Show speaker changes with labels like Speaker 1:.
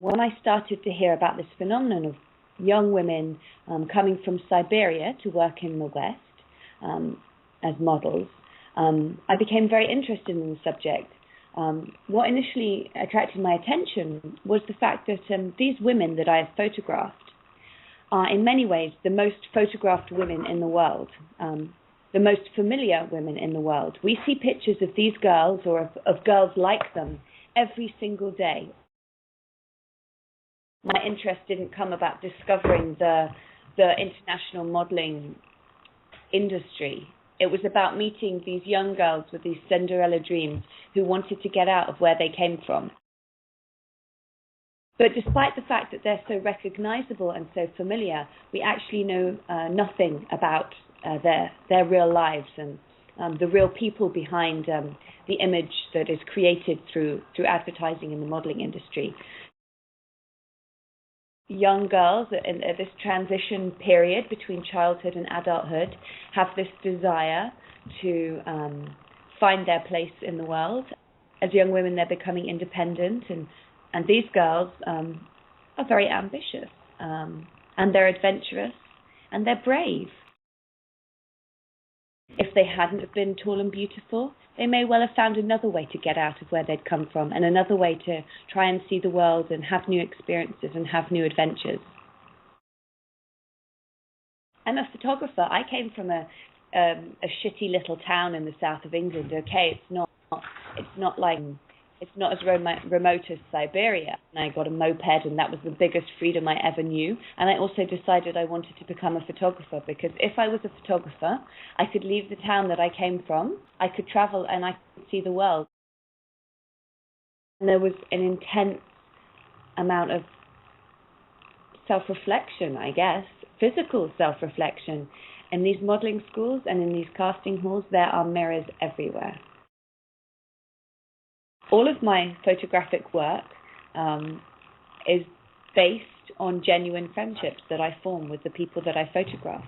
Speaker 1: When I started to hear about this phenomenon of young women coming from Siberia to work in the West as models, I became very interested in the subject. What initially attracted my attention was the fact that these women that I have photographed are in many ways the most photographed women in the world, the most familiar women in the world. We see pictures of these girls or of girls like them every single day. My interest didn't come about discovering the international modeling industry. It was about meeting these young girls with these Cinderella dreams who wanted to get out of where they came from. But despite the fact that they're so recognizable and so familiar, we actually know nothing about their real lives and the real people behind the image that is created through advertising in the modeling industry. Young girls in this transition period between childhood and adulthood have this desire to find their place in the world. As young women, they're becoming independent, and these girls are very ambitious, and they're adventurous, and they're brave. If they hadn't have been tall and beautiful, they may well have found another way to get out of where they'd come from and another way to try and see the world and have new experiences and have new adventures. I'm a photographer. I came from a shitty little town in the south of England. Okay, it's not as remote as Siberia. And I got a moped, and that was the biggest freedom I ever knew. And I also decided I wanted to become a photographer, because if I was a photographer, I could leave the town that I came from, I could travel, and I could see the world. And there was an intense amount of self-reflection, I guess, physical self-reflection. In these modeling schools and in these casting halls, there are mirrors everywhere. All of my photographic work is based on genuine friendships that I form with the people that I photograph.